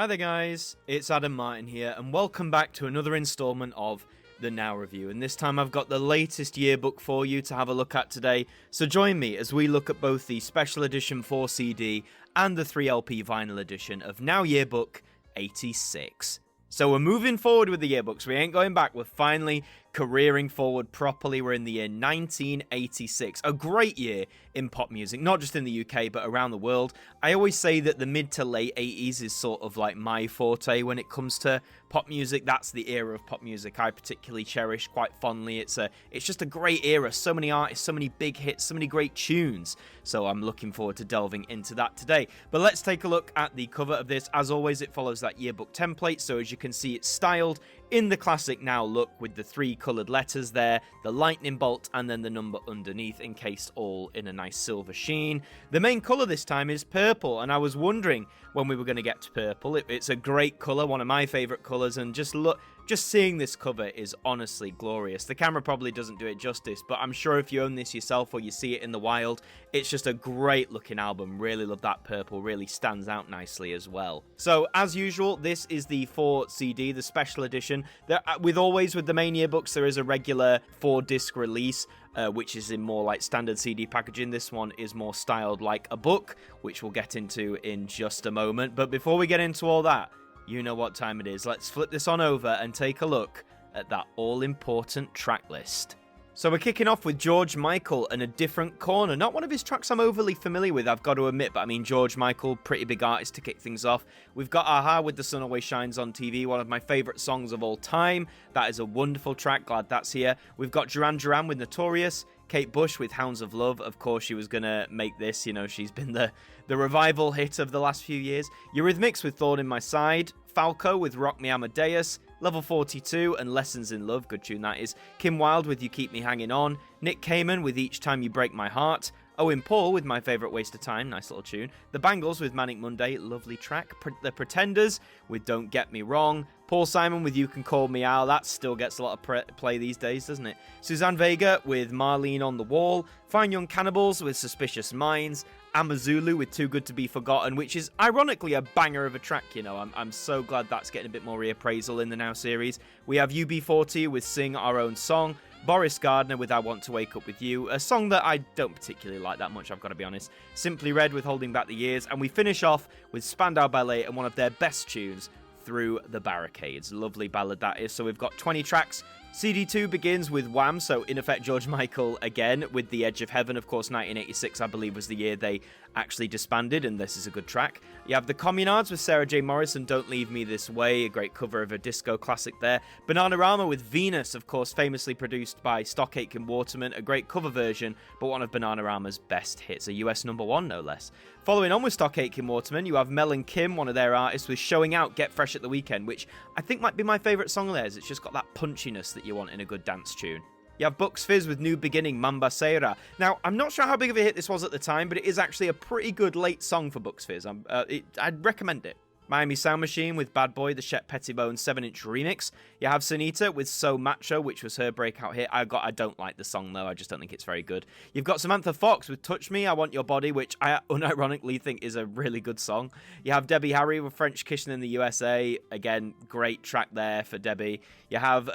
Hi there guys, it's Adam Martin here and welcome back to another installment of the Now Review, and this time I've got the latest yearbook for you to have a look at today, so join me as we look at both the special edition 4CD and the 3LP vinyl edition of Now Yearbook 86. So we're moving forward with the yearbooks, we ain't going back, we're finally careering forward properly. We're in the year 1986, a great year in pop music, not just in the UK but around the world. I always say that the mid to late 80s is sort of like my forte when it comes to pop music. That's the era of pop music I particularly cherish quite fondly. It's just a great era, so many artists, so many big hits, so many great tunes, so I'm looking forward to delving into that today. But let's take a look at the cover of this. As always, it follows that yearbook template, so as you can see, it's styled in the classic Now look with the three coloured letters there, the lightning bolt, and then the number underneath encased all in a nice silver sheen. The main colour this time is purple, and I was wondering when we were going to get to purple. It's a great colour, one of my favourite colours, and just seeing this cover is honestly glorious. The camera probably doesn't do it justice, but I'm sure if you own this yourself or you see it in the wild, it's just a great looking album. Really love that purple, really stands out nicely as well. So as usual, this is the 4CD, the special edition. With the main yearbooks, there is a regular 4-disc release, which is in more like standard CD packaging. This one is more styled like a book, which we'll get into in just a moment. But before we get into all that, you know what time it is. Let's flip this on over and take a look at that all-important track list. So we're kicking off with George Michael and A Different Corner. Not one of his tracks I'm overly familiar with, I've got to admit, but I mean, George Michael, pretty big artist to kick things off. We've got Aha with The Sun Always Shines on TV, one of my favourite songs of all time. That is a wonderful track, glad that's here. We've got Duran Duran with Notorious, Kate Bush with Hounds of Love. Of course, she was going to make this, you know, she's been the revival hit of the last few years. Eurythmics with Thorn in My Side, Falco with Rock Me Amadeus, Level 42 and Lessons in Love, good tune that is, Kim Wilde with You Keep Me Hanging On, Nick Cayman with Each Time You Break My Heart, Owen Paul with My Favourite Waste of Time, nice little tune, The Bangles with Manic Monday, lovely track, The Pretenders with Don't Get Me Wrong, Paul Simon with You Can Call Me Al, that still gets a lot of play these days, doesn't it? Suzanne Vega with Marlene on the Wall, Fine Young Cannibals with Suspicious Minds, Amazulu with Too Good to Be Forgotten, which is ironically a banger of a track, you know. I'm so glad that's getting a bit more reappraisal in the Now series. We have UB40 with Sing Our Own Song, Boris Gardner with I Want to Wake Up With You, a song that I don't particularly like that much, I've got to be honest. Simply Red with Holding Back the Years, and we finish off with Spandau Ballet and one of their best tunes, Through the Barricades. Lovely ballad that is. So we've got 20 tracks. CD2 begins with Wham, so in effect George Michael again with The Edge of Heaven. Of course, 1986 I believe was the year they actually disbanded, and this is a good track. You have The Communards with Sarah J. Morris and Don't Leave Me This Way, a great cover of a disco classic there. Bananarama with Venus, of course famously produced by Stock Aitken Waterman, a great cover version, but one of Bananarama's best hits, a US #1 no less. Following on with Stock Aitken Waterman, you have Mel and Kim, one of their artists, with Showing Out, Get Fresh at the Weekend, which I think might be my favourite song of theirs. It's just got that punchiness that you want in a good dance tune. You have Bucks Fizz with New Beginning, Mamba Seira. Now, I'm not sure how big of a hit this was at the time, but it is actually a pretty good late song for Bucks Fizz. I'd recommend it. Miami Sound Machine with Bad Boy, the Shep Pettibone 7-inch remix. You have Sunita with So Macho, which was her breakout hit. I don't like the song though, I just don't think it's very good. You've got Samantha Fox with Touch Me, I Want Your Body, which I unironically think is a really good song. You have Debbie Harry with French Kissing in the USA. Again, great track there for Debbie. You have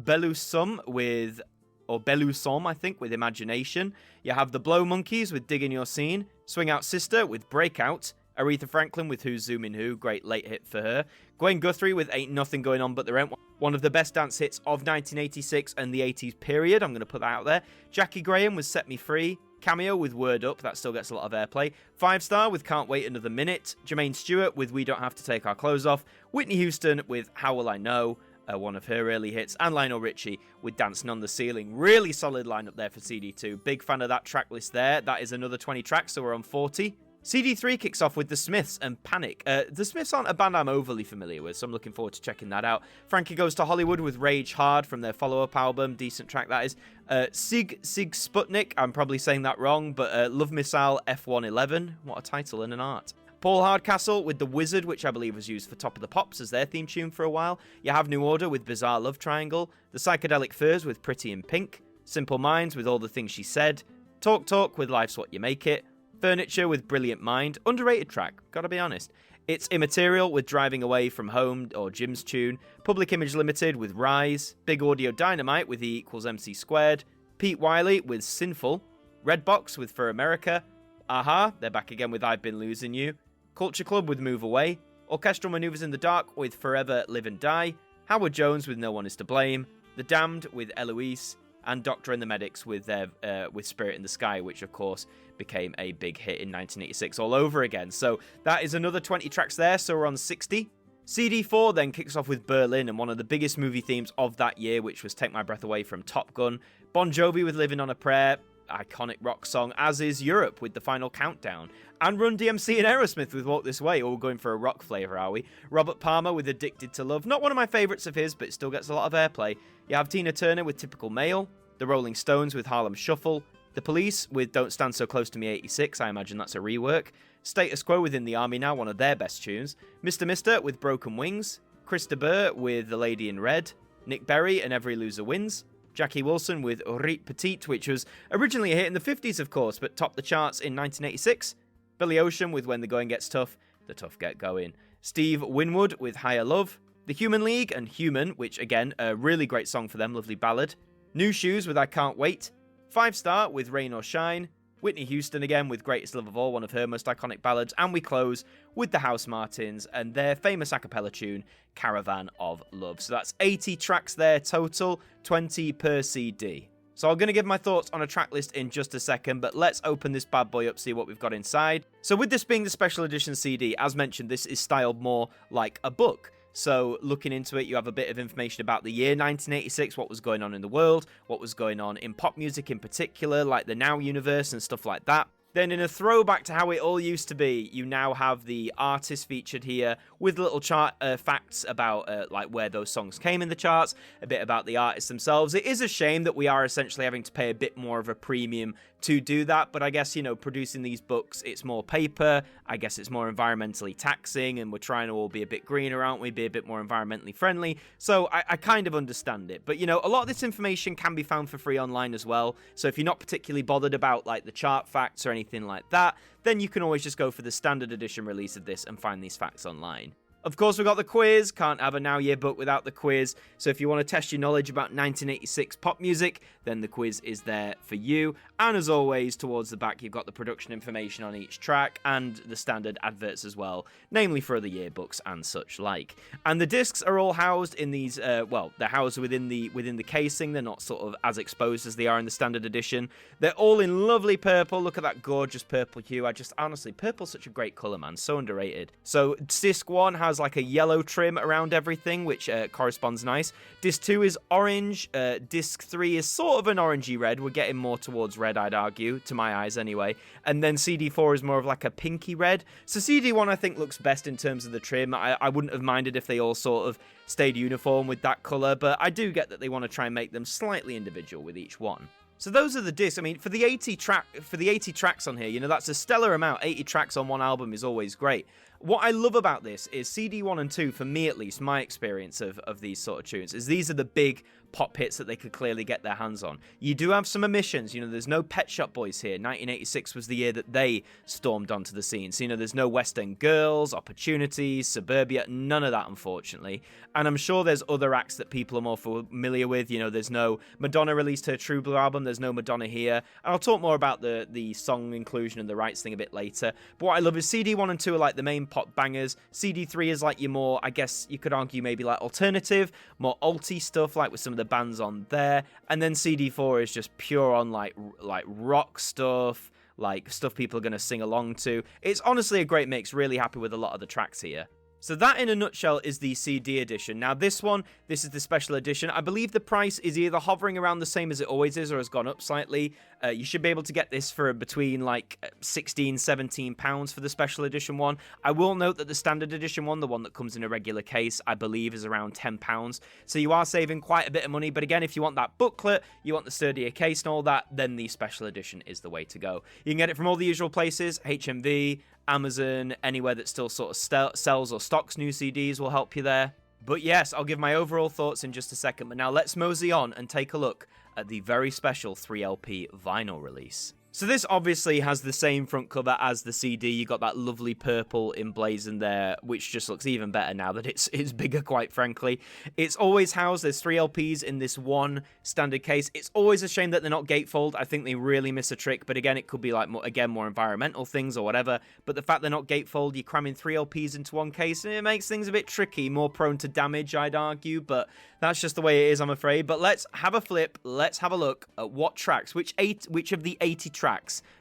Belusum with, or Belusom, I think, with Imagination. You have the Blow Monkeys with Dig in Your Scene. Swing Out Sister with Breakout. Aretha Franklin with Who's Zooming Who, great late hit for her. Gwen Guthrie with Ain't Nothing Going On But The Rent, one of the best dance hits of 1986 and the 80s period, I'm going to put that out there. Jackie Graham with Set Me Free. Cameo with Word Up, that still gets a lot of airplay. 5 Star with Can't Wait Another Minute. Jermaine Stewart with We Don't Have to Take Our Clothes Off. Whitney Houston with How Will I Know, one of her early hits. And Lionel Richie with Dancing on the Ceiling. Really solid lineup there for CD2. Big fan of that track list there. That is another 20 tracks, so we're on 40. CD3 kicks off with The Smiths and Panic. The Smiths aren't a band I'm overly familiar with, so I'm looking forward to checking that out. Frankie Goes to Hollywood with Rage Hard from their follow-up album. Decent track, that is. Sig Sputnik, I'm probably saying that wrong, but Love Missile F111. What a title and an art. Paul Hardcastle with The Wizard, which I believe was used for Top of the Pops as their theme tune for a while. You have New Order with Bizarre Love Triangle. The Psychedelic Furs with Pretty in Pink. Simple Minds with All the Things She Said. Talk Talk with Life's What You Make It. Furniture with Brilliant Mind. Underrated track, gotta be honest. It's Immaterial with Driving Away from Home or Jim's Tune, Public Image Limited with Rise, Big Audio Dynamite with E equals MC squared, Pete Wiley with Sinful, Redbox with For America, Aha, they're back again with I've Been Losing You, Culture Club with Move Away, Orchestral Maneuvers in the Dark with Forever Live and Die, Howard Jones with No One Is to Blame, The Damned with Eloise, and Doctor and the Medics with Spirit in the Sky, which of course became a big hit in 1986 all over again. So that is another 20 tracks there, so we're on 60. CD4 then kicks off with Berlin and one of the biggest movie themes of that year, which was Take My Breath Away from Top Gun. Bon Jovi with Living on a Prayer, iconic rock song, as is Europe with The Final Countdown. And Run DMC and Aerosmith with Walk This Way, all going for a rock flavour, are we? Robert Palmer with Addicted to Love, not one of my favourites of his, but it still gets a lot of airplay. You have Tina Turner with Typical Male, The Rolling Stones with Harlem Shuffle, The Police with Don't Stand So Close to Me 86, I imagine that's a rework, Status Quo with In the Army Now, one of their best tunes, Mr. Mister with Broken Wings, Chris de Burgh with The Lady in Red, Nick Berry and Every Loser Wins, Jackie Wilson with Rite Petite, which was originally a hit in the 50s of course, but topped the charts in 1986, Billy Ocean with When the Going Gets Tough, the tough get going, Steve Winwood with Higher Love, The Human League and Human, which again, a really great song for them, lovely ballad, New Shoes with I Can't Wait, 5 Star with Rain or Shine, Whitney Houston again with Greatest Love of All, one of her most iconic ballads, and we close with the House Martins and their famous a cappella tune, Caravan of Love. So that's 80 tracks there total, 20 per CD. So I'm going to give my thoughts on a track list in just a second, but let's open this bad boy up, see what we've got inside. So with this being the special edition CD, as mentioned, this is styled more like a book. So looking into it, you have a bit of information about the year 1986, what was going on in the world, what was going on in pop music in particular, like the Now universe and stuff like that. Then in a throwback to how it all used to be, you now have the artists featured here with little chart facts about like where those songs came in the charts, a bit about the artists themselves. It is a shame that we are essentially having to pay a bit more of a premium to do that, but I guess, you know, producing these books, it's more paper, I guess it's more environmentally taxing, and we're trying to all be a bit greener, aren't we, be a bit more environmentally friendly, so I kind of understand it. But, you know, a lot of this information can be found for free online as well, so if you're not particularly bothered about, like, the chart facts or anything like that, then you can always just go for the standard edition release of this and find these facts online. Of course, we've got the quiz. Can't have a Now Yearbook without the quiz. So if you want to test your knowledge about 1986 pop music, then the quiz is there for you. And as always, towards the back, you've got the production information on each track and the standard adverts as well, namely for other yearbooks and such like. And the discs are all housed in these, well, they're housed within the casing. They're not sort of as exposed as they are in the standard edition. They're all in lovely purple. Look at that gorgeous purple hue. Honestly, purple's such a great colour, man. So underrated. So disc 1 has like a yellow trim around everything, which corresponds nice. Disc 2 is orange. Disc 3 is sort of an orangey red. We're getting more towards red, I'd argue, to my eyes anyway. And then CD4 is more of like a pinky red. So CD1 I think looks best in terms of the trim. I wouldn't have minded if they all sort of stayed uniform with that colour, but I do get that they want to try and make them slightly individual with each one. So those are the discs. I mean, for the 80 tracks on here, you know, that's a stellar amount. 80 tracks on one album is always great. What I love about this is CD 1 and 2, for me at least, my experience of these sort of tunes, is these are the big pop hits that they could clearly get their hands on. You do have some omissions, you know, there's no Pet Shop Boys here. 1986 was the year that they stormed onto the scene. So, you know, there's no West End Girls, Opportunities, Suburbia, none of that, unfortunately. And I'm sure there's other acts that people are more familiar with. You know, there's no Madonna released her True Blue album, there's no Madonna here. And I'll talk more about the song inclusion and the rights thing a bit later. But what I love is CD 1 and 2 are like the main pop bangers. CD 3 is like your more, I guess you could argue maybe like alternative, more alty stuff, like with some of the bands on there. And then CD 4 is just pure on like rock stuff, like stuff people are going to sing along to. It's honestly a great mix. Really happy with a lot of the tracks here. So that, in a nutshell, is the CD edition. Now, this is the special edition. I believe the price is either hovering around the same as it always is or has gone up slightly. You should be able to get this for between, like, £16-17 for the special edition one. I will note that the standard edition one, the one that comes in a regular case, I believe is around £10. So you are saving quite a bit of money. But again, if you want that booklet, you want the sturdier case and all that, then the special edition is the way to go. You can get it from all the usual places, HMV, Amazon, anywhere that still sort of sells or stocks new CDs will help you there. But yes, I'll give my overall thoughts in just a second, but now let's mosey on and take a look at the very special 3LP vinyl release. So this obviously has the same front cover as the CD. You got that lovely purple emblazoned there, which just looks even better now that it's bigger, quite frankly. It's always housed, there's 3 LPs in this one standard case. It's always a shame that they're not gatefold. I think they really miss a trick, but again, it could be like, more environmental things or whatever. But the fact they're not gatefold, you're cramming 3 LPs into one case, and it makes things a bit tricky, more prone to damage, I'd argue, but that's just the way it is, I'm afraid. But let's have a flip, let's have a look at what tracks, which of the 80 tracks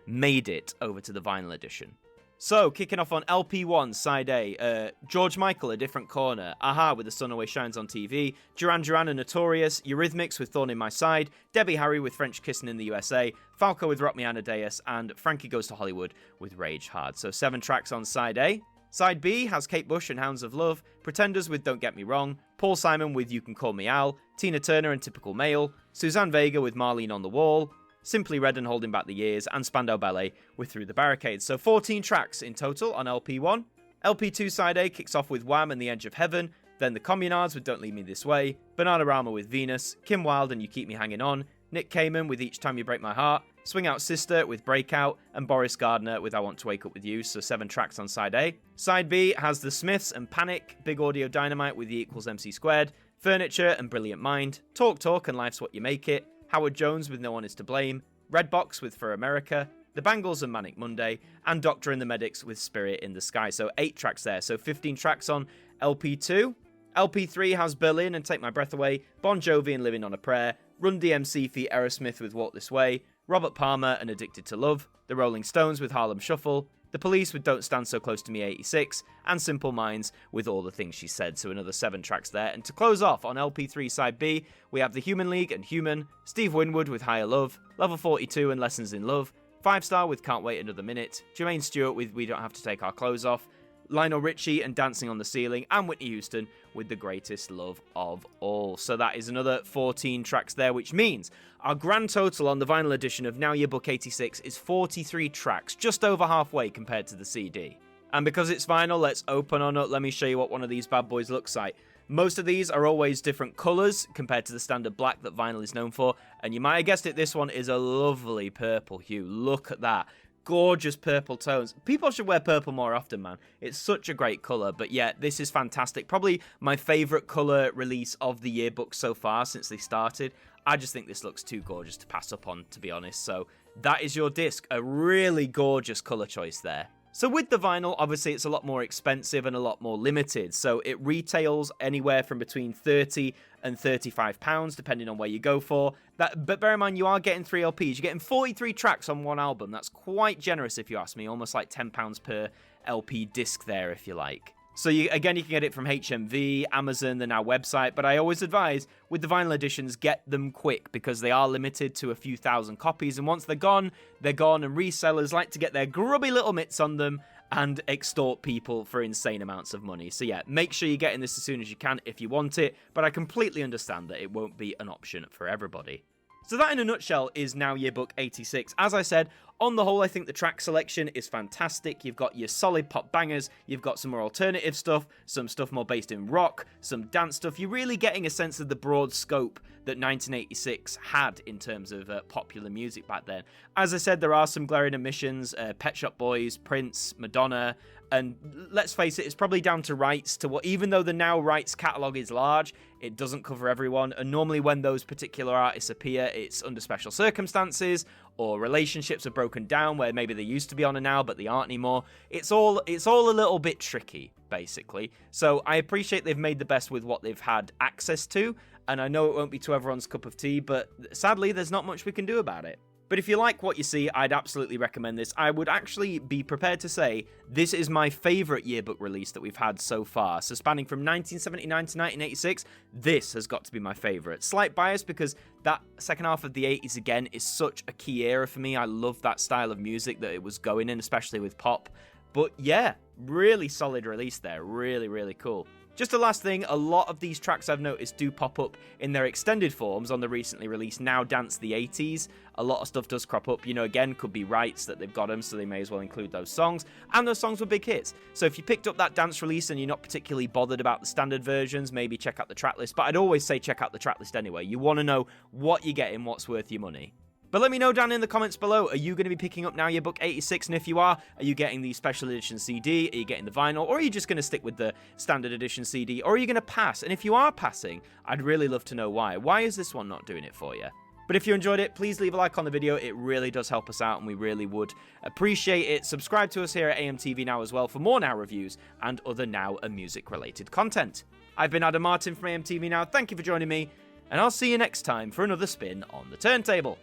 made it over to the vinyl edition. So, kicking off on LP1, side A, George Michael, A Different Corner, Aha with The Sun Always Shines on TV, Duran Duran and Notorious, Eurythmics with Thorn in My Side, Debbie Harry with French Kissing in the USA, Falco with Rock Me Amadeus, and Frankie Goes to Hollywood with Rage Hard. So 7 tracks on side A. Side B has Kate Bush and Hounds of Love, Pretenders with Don't Get Me Wrong, Paul Simon with You Can Call Me Al, Tina Turner and Typical Male, Suzanne Vega with Marlene on the Wall, Simply Red and Holding Back the Years, and Spandau Ballet with Through the Barricades. So 14 tracks in total on LP1. LP2 side A kicks off with Wham and The Edge of Heaven, then The Communards with Don't Leave Me This Way, Bananarama with Venus, Kim Wilde and You Keep Me Hanging On, Nick Cayman with Each Time You Break My Heart, Swing Out Sister with Breakout, and Boris Gardner with I Want to Wake Up With You, so 7 tracks on side A. Side B has The Smiths and Panic, Big Audio Dynamite with E = MC Squared, Furniture and Brilliant Mind, Talk Talk and Life's What You Make It, Howard Jones with No One Is to Blame, Redbox with For America, The Bangles and Manic Monday, and Doctor and the Medics with Spirit in the Sky. So 8 tracks there, so 15 tracks on LP2. LP3 has Berlin and Take My Breath Away, Bon Jovi and Living on a Prayer, Run DMC feat Aerosmith with Walk This Way, Robert Palmer and Addicted to Love, The Rolling Stones with Harlem Shuffle, The Police with Don't Stand So Close to Me 86, and Simple Minds with All the Things She Said, so another 7 tracks there. And to close off on LP3 side B, we have The Human League and Human, Steve Winwood with Higher Love, Level 42 and Lessons in Love, 5 Star with Can't Wait Another Minute, Jermaine Stewart with We Don't Have to Take Our Clothes Off, Lionel Richie and Dancing on the Ceiling, and Whitney Houston with The Greatest Love of All. So that is another 14 tracks there, which means our grand total on the vinyl edition of Now Yearbook 86 is 43 tracks, just over halfway compared to the CD. And because it's vinyl, let's open on up. Let me show you what one of these bad boys looks like. Most of these are always different colours compared to the standard black that vinyl is known for. And you might have guessed it, this one is a lovely purple hue. Look at that. Gorgeous purple tones. People should wear purple more often, man. It's such a great colour. But yeah, this is fantastic. Probably my favourite colour release of the yearbook so far since they started. I just think this looks too gorgeous to pass up on, to be honest. So that is your disc. A really gorgeous colour choice there. So with the vinyl, obviously it's a lot more expensive and a lot more limited. So it retails anywhere from between £30 and £35, depending on where you go for. But bear in mind, you are getting 3 LPs. You're getting 43 tracks on one album. That's quite generous, if you ask me. Almost like £10 per LP disc there, if you like. So again, you can get it from HMV, Amazon, the Now website, but I always advise, with the vinyl editions, get them quick, because they are limited to a few thousand copies, and once they're gone, and resellers like to get their grubby little mitts on them and extort people for insane amounts of money. So yeah, make sure you're getting this as soon as you can if you want it, but I completely understand that it won't be an option for everybody. So that in a nutshell is Now Yearbook 86. As I said, on the whole, I think the track selection is fantastic. You've got your solid pop bangers, you've got some more alternative stuff, some stuff more based in rock, some dance stuff. You're really getting a sense of the broad scope that 1986 had in terms of popular music back then. As I said, there are some glaring omissions, Pet Shop Boys, Prince, Madonna, and let's face it, it's probably down to rights to what, even though the Now rights catalogue is large, it doesn't cover everyone, and normally when those particular artists appear, it's under special circumstances, or relationships are broken down where maybe they used to be on a Now but they aren't anymore. It's all a little bit tricky, basically. So I appreciate they've made the best with what they've had access to, and I know it won't be to everyone's cup of tea, but sadly there's not much we can do about it. But if you like what you see, I'd absolutely recommend this. I would actually be prepared to say this is my favourite yearbook release that we've had so far. So spanning from 1979 to 1986, this has got to be my favourite. Slight bias because that second half of the 80s, again, is such a key era for me. I love that style of music that it was going in, especially with pop. But yeah, really solid release there. Really, really cool. Just a last thing, a lot of these tracks I've noticed do pop up in their extended forms on the recently released Now Dance the 80s. A lot of stuff does crop up, again, could be rights that they've got them, so they may as well include those songs. And those songs were big hits. So if you picked up that dance release and you're not particularly bothered about the standard versions, maybe check out the track list. But I'd always say check out the track list anyway. You want to know what you're getting, what's worth your money. But let me know down in the comments below, are you going to be picking up Now Yearbook 86? And if you are you getting the special edition CD? Are you getting the vinyl? Or are you just going to stick with the standard edition CD? Or are you going to pass? And if you are passing, I'd really love to know why. Why is this one not doing it for you? But if you enjoyed it, please leave a like on the video. It really does help us out, and we really would appreciate it. Subscribe to us here at AMTV Now as well for more Now reviews and other Now and music-related content. I've been Adam Martin from AMTV Now. Thank you for joining me, and I'll see you next time for another spin on the turntable.